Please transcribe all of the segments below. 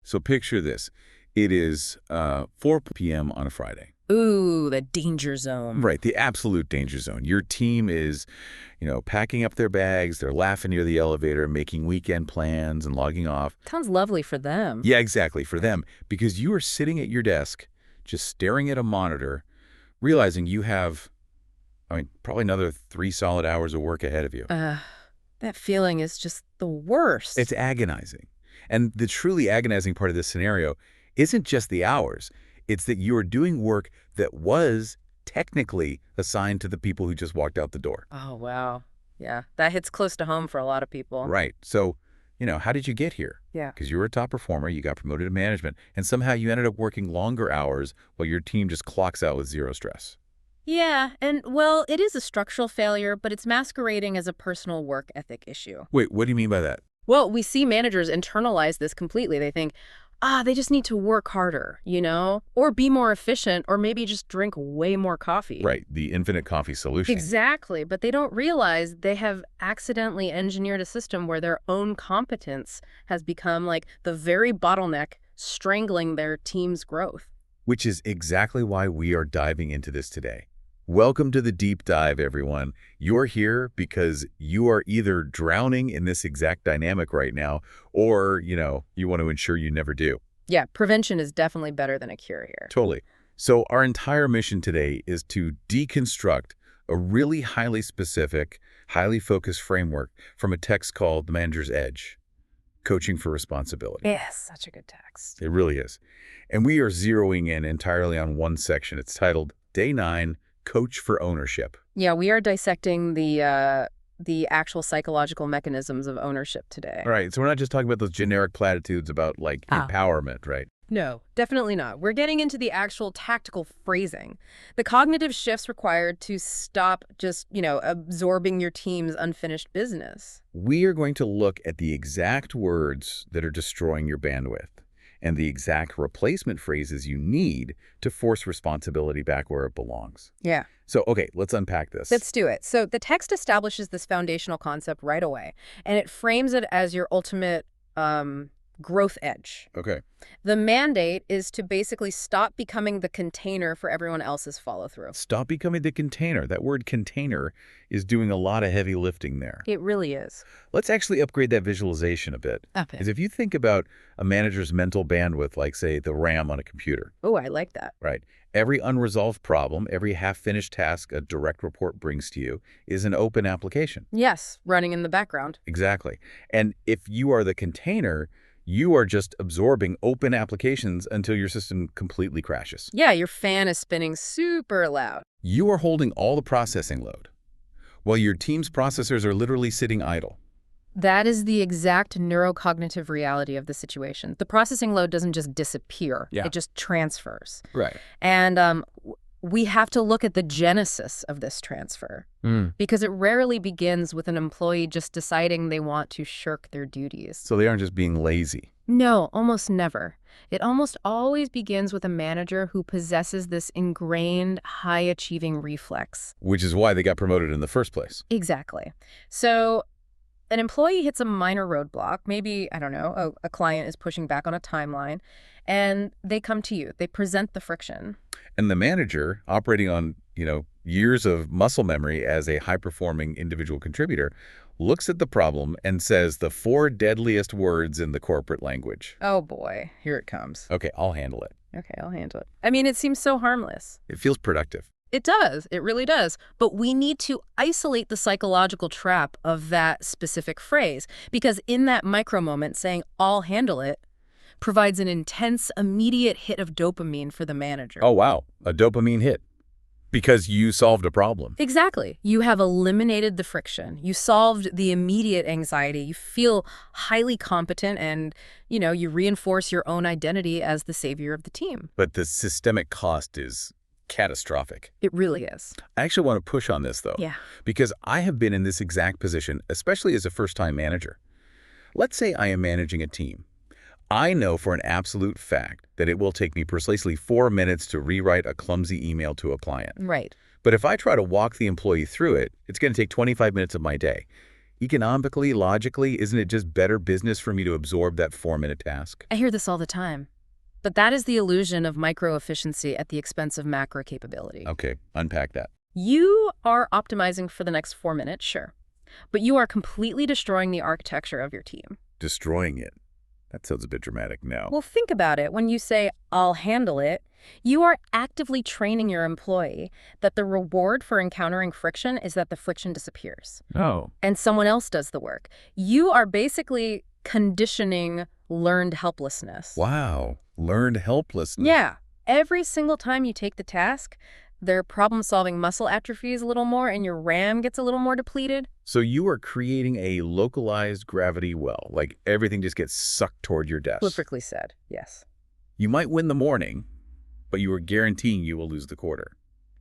So picture this. It is 4 p.m. on a Friday. Ooh, the danger zone. Right, the absolute danger zone. Your team is, packing up their bags, they're laughing near the elevator, making weekend plans and logging off. Sounds lovely for them. Yeah, exactly, for them. Because you are sitting at your desk, just staring at a monitor, realizing you have, probably another 3 solid hours of work ahead of you. That feeling is just the worst. It's agonizing. And the truly agonizing part of this scenario isn't just the hours. It's that you are doing work that was technically assigned to the people who just walked out the door. Oh, wow. Yeah, that hits close to home for a lot of people. Right. So, how did you get here? Yeah. Because you were a top performer, you got promoted to management, and somehow you ended up working longer hours while your team just clocks out with zero stress. Yeah, and well, it is a structural failure, but it's masquerading as a personal work ethic issue. Wait, what do you mean by that? Well, we see managers internalize this completely. They think, they just need to work harder, or be more efficient, or maybe just drink way more coffee. Right, the infinite coffee solution. Exactly, but they don't realize they have accidentally engineered a system where their own competence has become like the very bottleneck strangling their team's growth. Which is exactly why we are diving into this today. Welcome to the deep dive, everyone. You're here because you are either drowning in this exact dynamic right now, or, you want to ensure you never do. Yeah, prevention is definitely better than a cure here. Totally. So our entire mission today is to deconstruct a really highly specific, highly focused framework from a text called The Manager's Edge, Coaching for Responsibility. Yes, such a good text. It really is. And we are zeroing in entirely on one section. It's titled Day 9, Coach for Ownership. Yeah, we are dissecting the actual psychological mechanisms of ownership today. All right, so we're not just talking about those generic platitudes about, empowerment, right? No, definitely not. We're getting into the actual tactical phrasing, the cognitive shifts required to stop just, absorbing your team's unfinished business. We are going to look at the exact words that are destroying your bandwidth and the exact replacement phrases you need to force responsibility back where it belongs. Yeah. So, okay, let's unpack this. Let's do it. So the text establishes this foundational concept right away, and it frames it as your ultimate growth edge. Okay. The mandate is to basically stop becoming the container for everyone else's follow-through. Stop becoming the container. That word container is doing a lot of heavy lifting there. It really is. Let's actually upgrade that visualization a bit. Because if you think about a manager's mental bandwidth, like, say, the RAM on a computer. Oh, I like that. Right. Every unresolved problem, every half-finished task a direct report brings to you is an open application. Yes, running in the background. Exactly. And if you are the container, you are just absorbing open applications until your system completely crashes. Yeah, your fan is spinning super loud. You are holding all the processing load, while your team's processors are literally sitting idle. That is the exact neurocognitive reality of the situation. The processing load doesn't just disappear. Yeah. It just transfers. Right. And we have to look at the genesis of this transfer because it rarely begins with an employee just deciding they want to shirk their duties. So they aren't just being lazy. No, almost never. It almost always begins with a manager who possesses this ingrained, high-achieving reflex. Which is why they got promoted in the first place. Exactly. So an employee hits a minor roadblock. Maybe, I don't know, a client is pushing back on a timeline, and they come to you. They present the friction. And the manager, operating on, years of muscle memory as a high-performing individual contributor, looks at the problem and says the 4 deadliest words in the corporate language. Oh boy, here it comes. Okay, I'll handle it. Okay, I'll handle it. I mean, it seems so harmless. It feels productive. It does. It really does. But we need to isolate the psychological trap of that specific phrase, because in that micro moment, saying, "I'll handle it," provides an intense, immediate hit of dopamine for the manager. Oh, wow. A dopamine hit. Because you solved a problem. Exactly. You have eliminated the friction. You solved the immediate anxiety. You feel highly competent and, you reinforce your own identity as the savior of the team. But the systemic cost is catastrophic. It really is. I actually want to push on this, though. Yeah. Because I have been in this exact position, especially as a first-time manager. Let's say I am managing a team. I know for an absolute fact that it will take me precisely 4 minutes to rewrite a clumsy email to a client. Right. But if I try to walk the employee through it, it's going to take 25 minutes of my day. Economically, logically, isn't it just better business for me to absorb that 4-minute task? I hear this all the time. But that is the illusion of micro-efficiency at the expense of macro capability. Okay, unpack that. You are optimizing for the next 4 minutes, sure. But you are completely destroying the architecture of your team. Destroying it. That sounds a bit dramatic now. Well, think about it. When you say, I'll handle it, you are actively training your employee that the reward for encountering friction is that the friction disappears. Oh. And someone else does the work. You are basically conditioning learned helplessness. Wow. Learned helplessness. Yeah. Every single time you take the task, their problem-solving muscle atrophies a little more and your RAM gets a little more depleted. So you are creating a localized gravity well, like everything just gets sucked toward your desk. Perfectly said, yes. You might win the morning, but you are guaranteeing you will lose the quarter.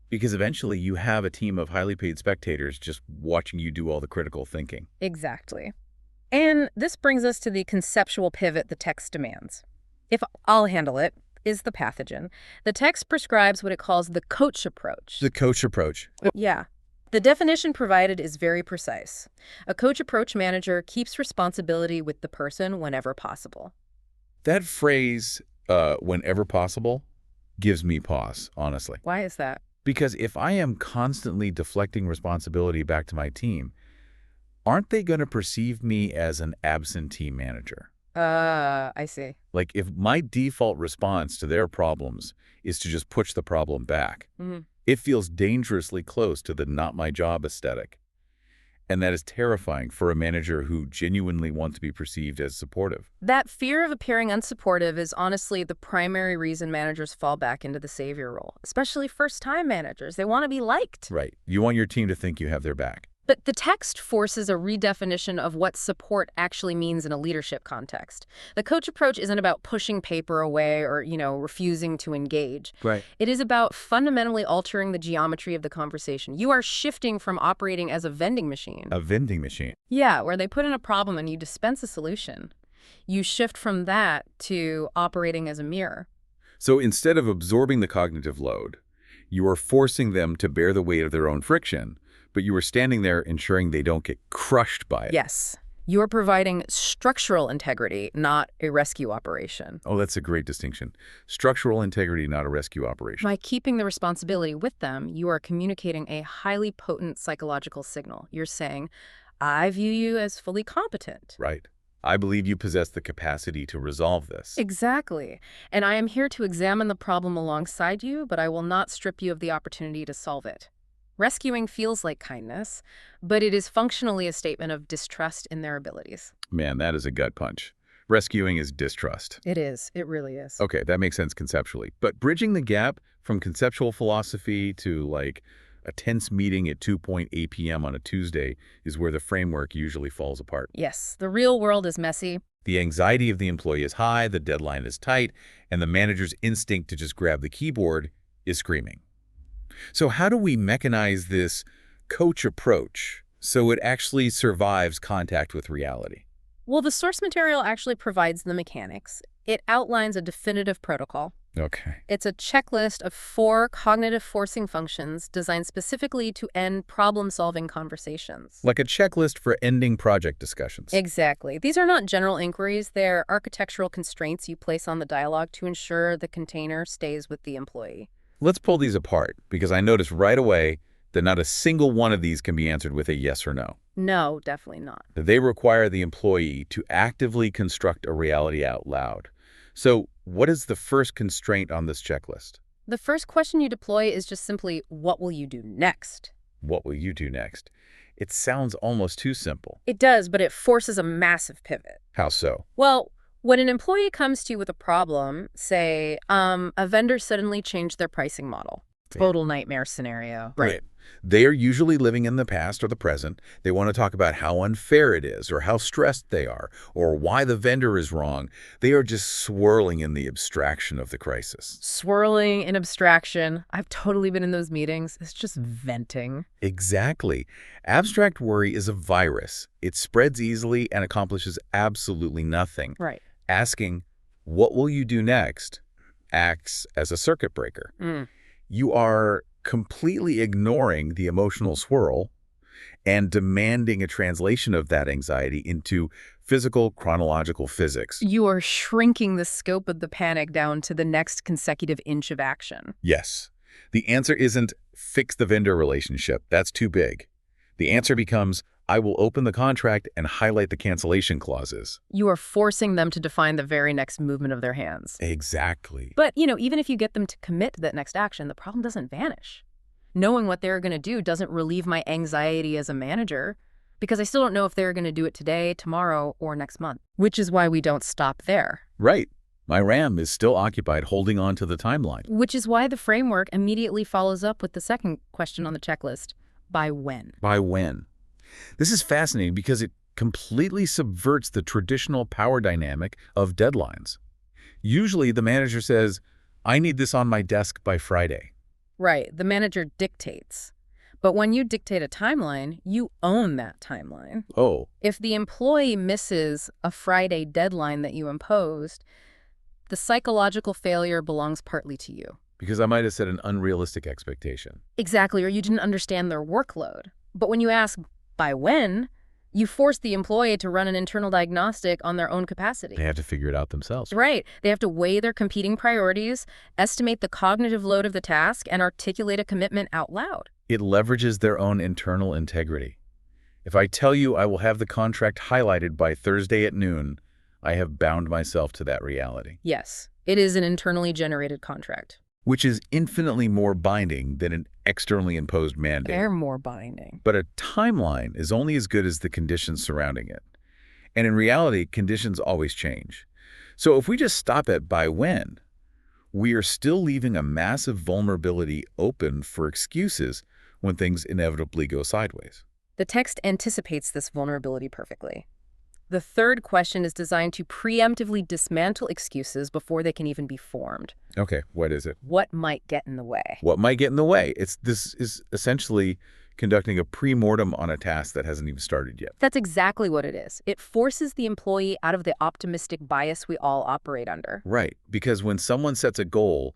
Because eventually you have a team of highly paid spectators just watching you do all the critical thinking. Exactly. And this brings us to the conceptual pivot the text demands. If I'll handle it is the pathogen, the text prescribes what it calls the coach approach. The coach approach. Yeah. The definition provided is very precise. A coach approach manager keeps responsibility with the person whenever possible. That phrase, whenever possible, gives me pause, honestly. Why is that? Because if I am constantly deflecting responsibility back to my team, aren't they going to perceive me as an absentee manager? I see. Like if my default response to their problems is to just push the problem back, it feels dangerously close to the not my job aesthetic. And that is terrifying for a manager who genuinely wants to be perceived as supportive. That fear of appearing unsupportive is honestly the primary reason managers fall back into the savior role, especially first-time managers. They want to be liked. Right. You want your team to think you have their back. But the text forces a redefinition of what support actually means in a leadership context. The coach approach isn't about pushing paper away or, refusing to engage. Right. It is about fundamentally altering the geometry of the conversation. You are shifting from operating as a vending machine. A vending machine. Yeah, where they put in a problem and you dispense a solution. You shift from that to operating as a mirror. So instead of absorbing the cognitive load, you are forcing them to bear the weight of their own friction, but you are standing there ensuring they don't get crushed by it. Yes. You're providing structural integrity, not a rescue operation. Oh, that's a great distinction. Structural integrity, not a rescue operation. By keeping the responsibility with them, you are communicating a highly potent psychological signal. You're saying, I view you as fully competent. Right. I believe you possess the capacity to resolve this. Exactly. And I am here to examine the problem alongside you, but I will not strip you of the opportunity to solve it. Rescuing feels like kindness, but it is functionally a statement of distrust in their abilities. Man, that is a gut punch. Rescuing is distrust. It is. It really is. Okay, that makes sense conceptually. But bridging the gap from conceptual philosophy to, like, a tense meeting at 2:08 p.m. on a Tuesday is where the framework usually falls apart. Yes, the real world is messy. The anxiety of the employee is high, the deadline is tight, and the manager's instinct to just grab the keyboard is screaming. So how do we mechanize this coach approach so it actually survives contact with reality? Well, the source material actually provides the mechanics. It outlines a definitive protocol. Okay. It's a checklist of 4 cognitive forcing functions designed specifically to end problem-solving conversations. Like a checklist for ending project discussions. Exactly. These are not general inquiries. They're architectural constraints you place on the dialogue to ensure the container stays with the employee. Let's pull these apart, because I noticed right away that not a single one of these can be answered with a yes or no. No, definitely not. They require the employee to actively construct a reality out loud. So what is the first constraint on this checklist? The first question you deploy is just simply, what will you do next? What will you do next? It sounds almost too simple. It does, but it forces a massive pivot. How so? Well, when an employee comes to you with a problem, say, a vendor suddenly changed their pricing model. Total nightmare scenario. Right. They are usually living in the past or the present. They want to talk about how unfair it is or how stressed they are or why the vendor is wrong. They are just swirling in the abstraction of the crisis. Swirling in abstraction. I've totally been in those meetings. It's just venting. Exactly. Abstract worry is a virus. It spreads easily and accomplishes absolutely nothing. Right. Asking, what will you do next, acts as a circuit breaker. You are completely ignoring the emotional swirl and demanding a translation of that anxiety into physical chronological physics. You are shrinking the scope of the panic down to the next consecutive inch of action. Yes. The answer isn't fix the vendor relationship. That's too big. The answer becomes, I will open the contract and highlight the cancellation clauses. You are forcing them to define the very next movement of their hands. Exactly. But, even if you get them to commit to that next action, the problem doesn't vanish. Knowing what they're going to do doesn't relieve my anxiety as a manager, because I still don't know if they're going to do it today, tomorrow, or next month. Which is why we don't stop there. Right. My RAM is still occupied holding on to the timeline. Which is why the framework immediately follows up with the second question on the checklist. By when? By when? This is fascinating because it completely subverts the traditional power dynamic of deadlines. Usually the manager says, I need this on my desk by Friday. Right, the manager dictates. But when you dictate a timeline, you own that timeline. Oh. If the employee misses a Friday deadline that you imposed, the psychological failure belongs partly to you. Because I might have set an unrealistic expectation. Exactly, or you didn't understand their workload. But when you ask, by when, you force the employee to run an internal diagnostic on their own capacity. They have to figure it out themselves. Right. They have to weigh their competing priorities, estimate the cognitive load of the task, and articulate a commitment out loud. It leverages their own internal integrity. If I tell you I will have the contract highlighted by Thursday at noon, I have bound myself to that reality. Yes, it is an internally generated contract. Which is infinitely more binding than an externally imposed mandate. They're more binding. But a timeline is only as good as the conditions surrounding it. And in reality, conditions always change. So if we just stop at by when, we are still leaving a massive vulnerability open for excuses when things inevitably go sideways. The text anticipates this vulnerability perfectly. The third question is designed to preemptively dismantle excuses before they can even be formed. Okay, what is it? What might get in the way? What might get in the way? This is essentially conducting a pre-mortem on a task that hasn't even started yet. That's exactly what it is. It forces the employee out of the optimistic bias we all operate under. Right, because when someone sets a goal,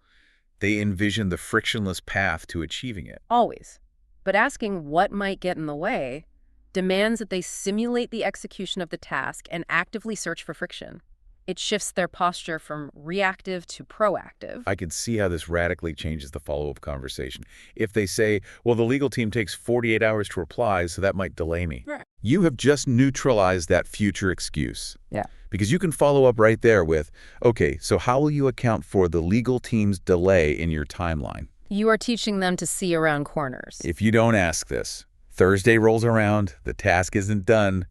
they envision the frictionless path to achieving it. Always. But asking what might get in the way demands that they simulate the execution of the task and actively search for friction. It shifts their posture from reactive to proactive. I can see how this radically changes the follow-up conversation. If they say, well, the legal team takes 48 hours to reply, so that might delay me. Right. You have just neutralized that future excuse. Yeah. Because you can follow up right there with, okay, so how will you account for the legal team's delay in your timeline? You are teaching them to see around corners. If you don't ask this, Thursday rolls around, the task isn't done,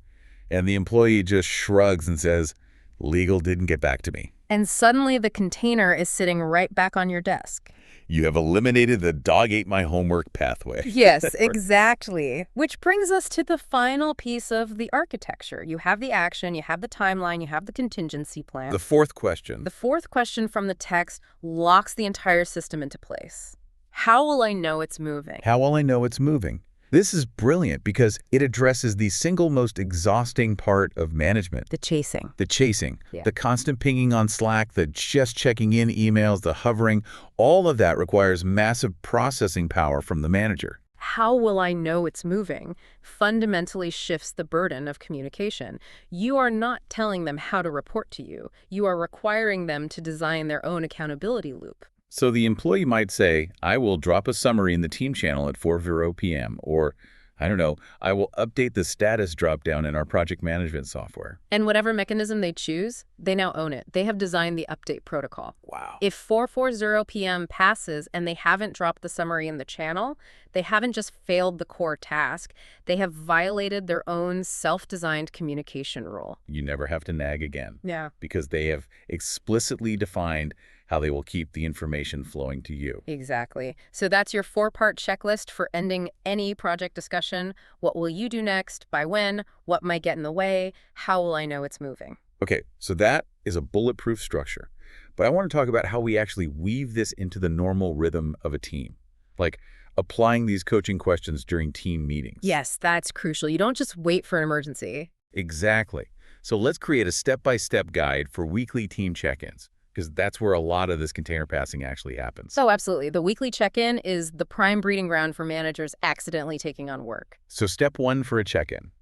and the employee just shrugs and says, legal didn't get back to me. And suddenly the container is sitting right back on your desk. You have eliminated the dog ate my homework pathway. Yes, exactly. Which brings us to the final piece of the architecture. You have the action, you have the timeline, you have the contingency plan. The fourth question. The fourth question from the text locks the entire system into place. How will I know it's moving? How will I know it's moving? This is brilliant because it addresses the single most exhausting part of management. The chasing. The chasing, Yeah. the constant pinging on Slack, the just checking in emails, the hovering, all of that requires massive processing power from the manager. How will I know it's moving fundamentally shifts the burden of communication. You are not telling them how to report to you. You are requiring them to design their own accountability loop. So the employee might say, I will drop a summary in the team channel at 4:00 p.m. Or, I don't know, I will update the status dropdown in our project management software. And whatever mechanism they choose, they now own it. They have designed the update protocol. Wow. If 4:40 p.m. passes and they haven't dropped the summary in the channel, they haven't just failed the core task, they have violated their own self-designed communication rule. You never have to nag again. Yeah. Because they have explicitly defined how they will keep the information flowing to you. Exactly. So that's your 4-part checklist for ending any project discussion. What will you do next? By when? What might get in the way? How will I know it's moving? Okay, so that is a bulletproof structure. But I want to talk about how we actually weave this into the normal rhythm of a team. Like applying these coaching questions during team meetings. Yes, that's crucial. You don't just wait for an emergency. Exactly. So let's create a step-by-step guide for weekly team check-ins. Because that's where a lot of this container passing actually happens. So absolutely. The weekly check-in is the prime breeding ground for managers accidentally taking on work. So step one for a check-in.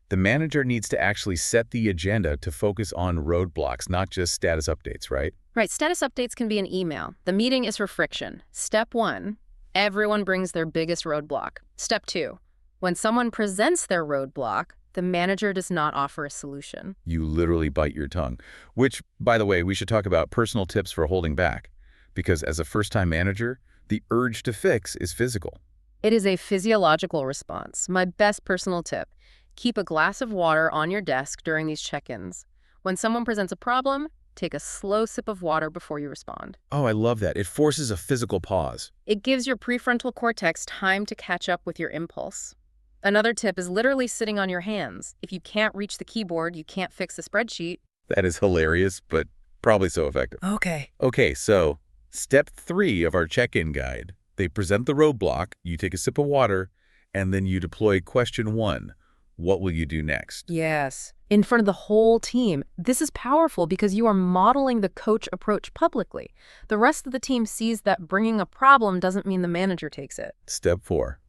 The manager needs to actually set the agenda to focus on roadblocks, not just status updates, right? Right, status updates can be an email. The meeting is for friction. Step 1, everyone brings their biggest roadblock. Step 2, when someone presents their roadblock, the manager does not offer a solution. You literally bite your tongue. Which, by the way, we should talk about personal tips for holding back. Because as a first-time manager, the urge to fix is physical. It is a physiological response. My best personal tip, keep a glass of water on your desk during these check-ins. When someone presents a problem, take a slow sip of water before you respond. Oh, I love that. It forces a physical pause. It gives your prefrontal cortex time to catch up with your impulse. Another tip is literally sitting on your hands. If you can't reach the keyboard, you can't fix the spreadsheet. That is hilarious, but probably so effective. Okay. Okay, so step 3 of our check-in guide. They present the roadblock, you take a sip of water, and then you deploy question 1. What will you do next? Yes. In front of the whole team. This is powerful because you are modeling the coach approach publicly. The rest of the team sees that bringing a problem doesn't mean the manager takes it. Step 4.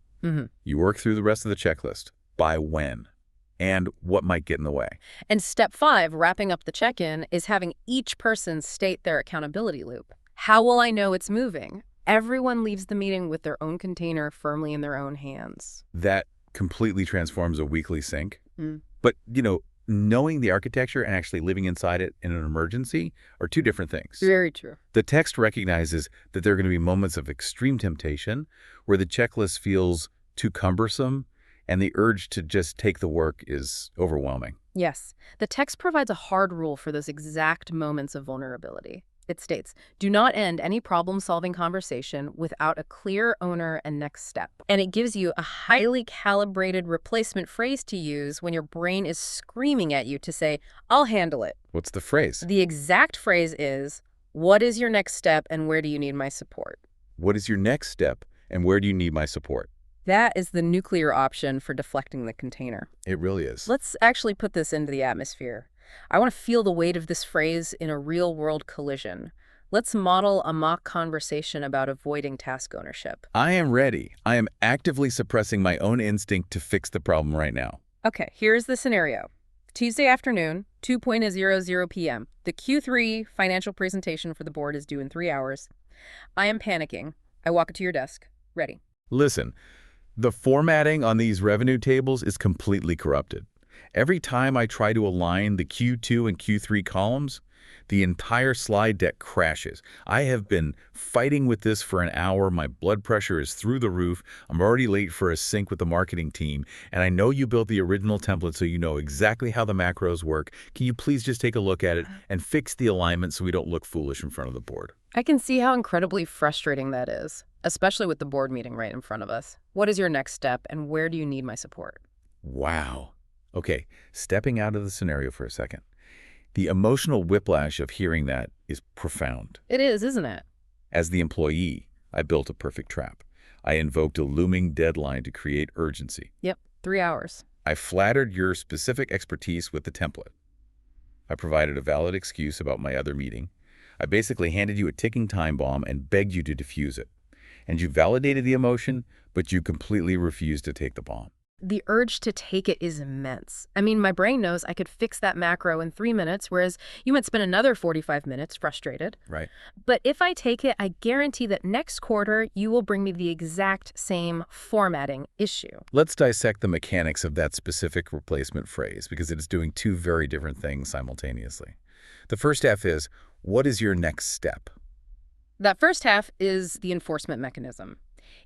You work through the rest of the checklist. By when? And what might get in the way? And step 5, wrapping up the check-in, is having each person state their accountability loop. How will I know it's moving? Everyone leaves the meeting with their own container firmly in their own hands. That completely transforms a weekly sync. But, knowing the architecture and actually living inside it in an emergency are two different things. Very true. The text recognizes that there are going to be moments of extreme temptation where the checklist feels too cumbersome and the urge to just take the work is overwhelming. Yes. The text provides a hard rule for those exact moments of vulnerability. It states, do not end any problem-solving conversation without a clear owner and next step. And it gives you a highly calibrated replacement phrase to use when your brain is screaming at you to say, I'll handle it. What's the phrase? The exact phrase is, what is your next step and where do you need my support? What is your next step and where do you need my support? That is the nuclear option for deflecting the container. It really is. Let's actually put this into the atmosphere. I want to feel the weight of this phrase in a real-world collision. Let's model a mock conversation about avoiding task ownership. I am ready. I am actively suppressing my own instinct to fix the problem right now. Okay, here's the scenario. Tuesday afternoon, 2:00 p.m. The Q3 financial presentation for the board is due in 3 hours. I am panicking. I walk to your desk. Ready. Listen, the formatting on these revenue tables is completely corrupted. Every time I try to align the Q2 and Q3 columns, the entire slide deck crashes. I have been fighting with this for an hour. My blood pressure is through the roof. I'm already late for a sync with the marketing team. And I know you built the original template so you know exactly how the macros work. Can you please just take a look at it and fix the alignment so we don't look foolish in front of the board? I can see how incredibly frustrating that is, especially with the board meeting right in front of us. What is your next step and where do you need my support? Wow. Okay, stepping out of the scenario for a second. The emotional whiplash of hearing that is profound. It is, isn't it? As the employee, I built a perfect trap. I invoked a looming deadline to create urgency. Yep, 3 hours. I flattered your specific expertise with the template. I provided a valid excuse about my other meeting. I basically handed you a ticking time bomb and begged you to defuse it. And you validated the emotion, but you completely refused to take the bomb. The urge to take it is immense. I mean, my brain knows I could fix that macro in 3 minutes, whereas you might spend another 45 minutes frustrated. Right. But if I take it, I guarantee that next quarter, you will bring me the exact same formatting issue. Let's dissect the mechanics of that specific replacement phrase because it is doing two very different things simultaneously. The first half is, what is your next step? That first half is the enforcement mechanism.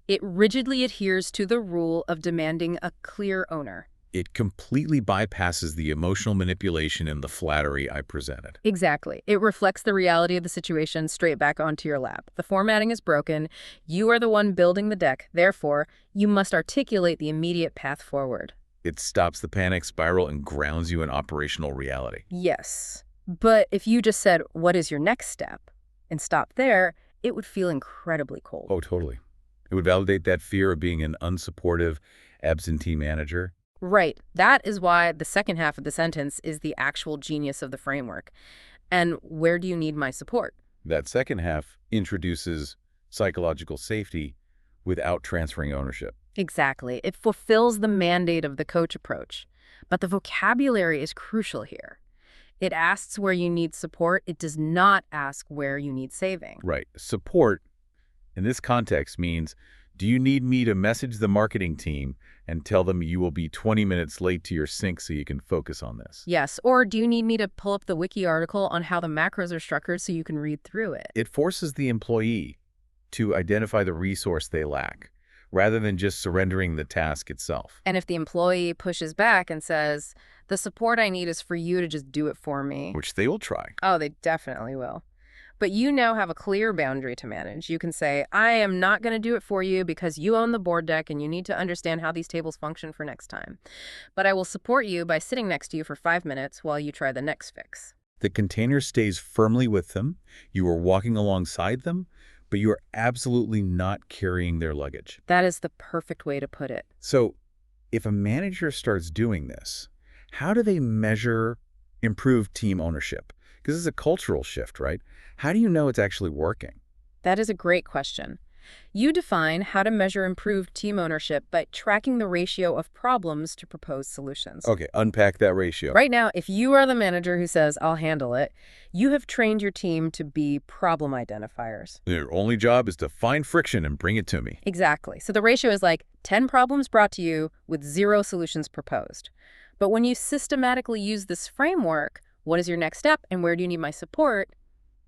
It rigidly adheres to the rule of demanding a clear owner. It completely bypasses the emotional manipulation and the flattery I presented. Exactly. It reflects the reality of the situation straight back onto your lap. The formatting is broken. You are the one building the deck. Therefore, you must articulate the immediate path forward. It stops the panic spiral and grounds you in operational reality. Yes. But if you just said, what is your next step? And stopped there, it would feel incredibly cold. Oh, totally. It would validate that fear of being an unsupportive absentee manager. Right. That is why the second half of the sentence is the actual genius of the framework. And where do you need my support? That second half introduces psychological safety without transferring ownership. Exactly. It fulfills the mandate of the coach approach. But the vocabulary is crucial here. It asks where you need support. It does not ask where you need saving. Right. Support in this context means, do you need me to message the marketing team and tell them you will be 20 minutes late to your sync so you can focus on this? Yes, or do you need me to pull up the wiki article on how the macros are structured so you can read through it? It forces the employee to identify the resource they lack, rather than just surrendering the task itself. And if the employee pushes back and says, the support I need is for you to just do it for me. Which they will try. Oh, they definitely will. But you now have a clear boundary to manage. You can say, I am not going to do it for you because you own the board deck and you need to understand how these tables function for next time. But I will support you by sitting next to you for 5 minutes while you try the next fix. The container stays firmly with them. You are walking alongside them, but you are absolutely not carrying their luggage. That is the perfect way to put it. So if a manager starts doing this, how do they measure improved team ownership? Because it's a cultural shift, right? How do you know it's actually working? That is a great question. You define how to measure improved team ownership by tracking the ratio of problems to proposed solutions. Okay, unpack that ratio. Right now, if you are the manager who says, I'll handle it, you have trained your team to be problem identifiers. Their only job is to find friction and bring it to me. Exactly. So the ratio is like 10 problems brought to you with 0 solutions proposed. But when you systematically use this framework, what is your next step and where do you need my support?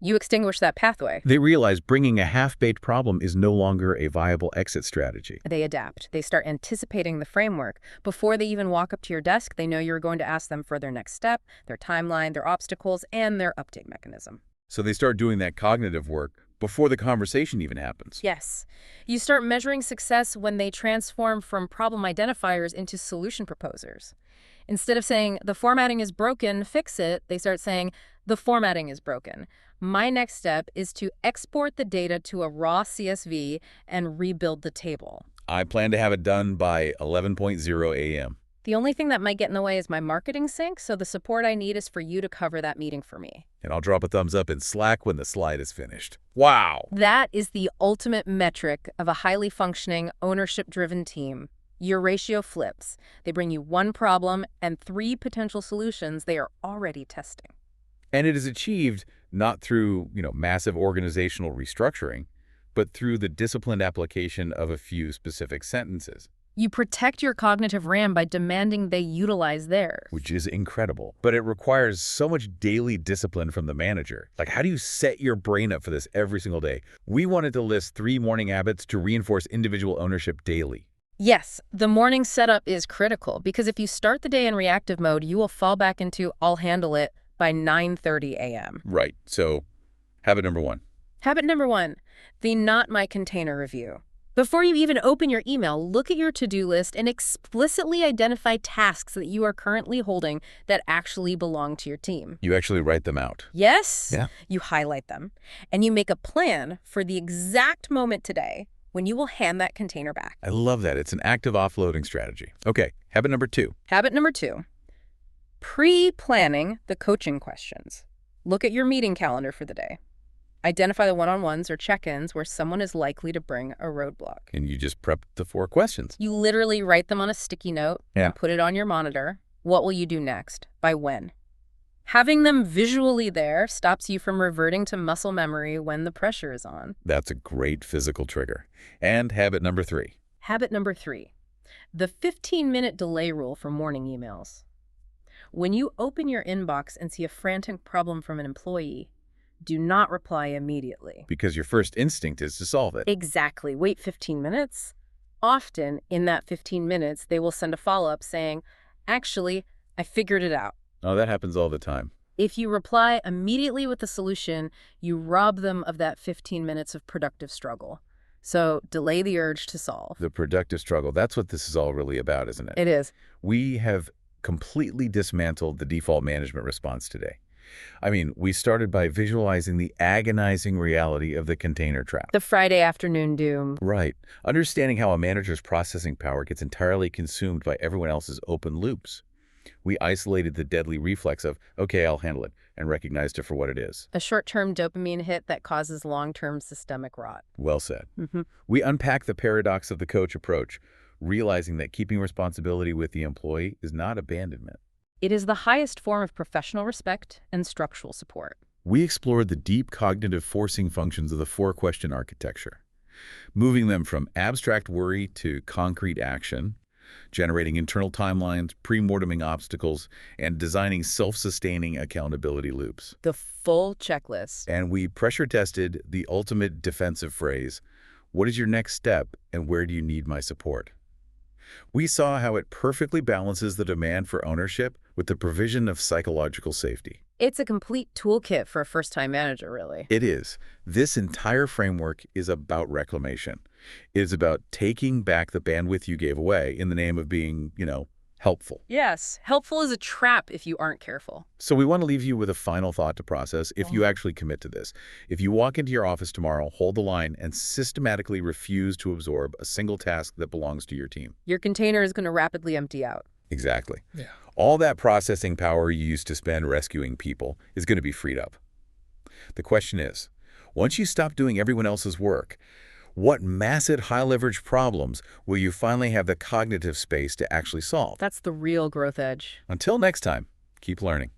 You extinguish that pathway. They realize bringing a half-baked problem is no longer a viable exit strategy. They adapt. They start anticipating the framework. Before they even walk up to your desk, they know you're going to ask them for their next step, their timeline, their obstacles, and their update mechanism. So they start doing that cognitive work before the conversation even happens. Yes. You start measuring success when they transform from problem identifiers into solution proposers. Instead of saying, the formatting is broken, fix it, they start saying, the formatting is broken. My next step is to export the data to a raw CSV and rebuild the table. I plan to have it done by 11:00 a.m. The only thing that might get in the way is my marketing sync, so the support I need is for you to cover that meeting for me. And I'll drop a thumbs up in Slack when the slide is finished. Wow! That is the ultimate metric of a highly functioning, ownership-driven team. Your ratio flips. They bring you 1 problem and 3 potential solutions they are already testing. And it is achieved not through, massive organizational restructuring, but through the disciplined application of a few specific sentences. You protect your cognitive RAM by demanding they utilize theirs. Which is incredible. But it requires so much daily discipline from the manager. Like, how do you set your brain up for this every single day? We wanted to list 3 morning habits to reinforce individual ownership daily. Yes, the morning setup is critical because if you start the day in reactive mode, you will fall back into I'll handle it by 9:30 a.m. Right. So, habit number 1. Habit number 1, the Not My Container review. Before you even open your email, look at your to-do list and explicitly identify tasks that you are currently holding that actually belong to your team. You actually write them out. Yes. Yeah. You highlight them. And you make a plan for the exact moment today when you will hand that container back. I love that. It's an active offloading strategy. Okay, habit number 2. Habit number 2, pre-planning the coaching questions. Look at your meeting calendar for the day. Identify the one-on-ones or check-ins where someone is likely to bring a roadblock. And you just prep the 4 questions. You literally write them on a sticky note and put it on your monitor. What will you do next? By when? Having them visually there stops you from reverting to muscle memory when the pressure is on. That's a great physical trigger. And habit number 3. Habit number 3, the 15-minute delay rule for morning emails. When you open your inbox and see a frantic problem from an employee, do not reply immediately. Because your first instinct is to solve it. Exactly. Wait 15 minutes. Often, in that 15 minutes, they will send a follow-up saying, actually, I figured it out. Oh, that happens all the time. If you reply immediately with the solution, you rob them of that 15 minutes of productive struggle. So delay the urge to solve. The productive struggle, that's what this is all really about, isn't it? It is. We have completely dismantled the default management response today. I mean, we started by visualizing the agonizing reality of the container trap. The Friday afternoon doom. Right. Understanding how a manager's processing power gets entirely consumed by everyone else's open loops. We isolated the deadly reflex of, okay, I'll handle it, and recognized it for what it is. A short-term dopamine hit that causes long-term systemic rot. Well said. Hmm. We unpack the paradox of the coach approach, realizing that keeping responsibility with the employee is not abandonment. It is the highest form of professional respect and structural support. We explored the deep cognitive forcing functions of the four-question architecture, moving them from abstract worry to concrete action, generating internal timelines, pre-morteming obstacles, and designing self-sustaining accountability loops. The full checklist. And we pressure-tested the ultimate defensive phrase, what is your next step and where do you need my support? We saw how it perfectly balances the demand for ownership with the provision of psychological safety. It's a complete toolkit for a first-time manager, really. It is. This entire framework is about reclamation. It is about taking back the bandwidth you gave away in the name of being, helpful. Yes, helpful is a trap if you aren't careful. So we want to leave you with a final thought to process if you actually commit to this. If you walk into your office tomorrow, hold the line, and systematically refuse to absorb a single task that belongs to your team. Your container is going to rapidly empty out. Exactly. Yeah. All that processing power you used to spend rescuing people is going to be freed up. The question is, once you stop doing everyone else's work, what massive high-leverage problems will you finally have the cognitive space to actually solve? That's the real growth edge. Until next time, keep learning.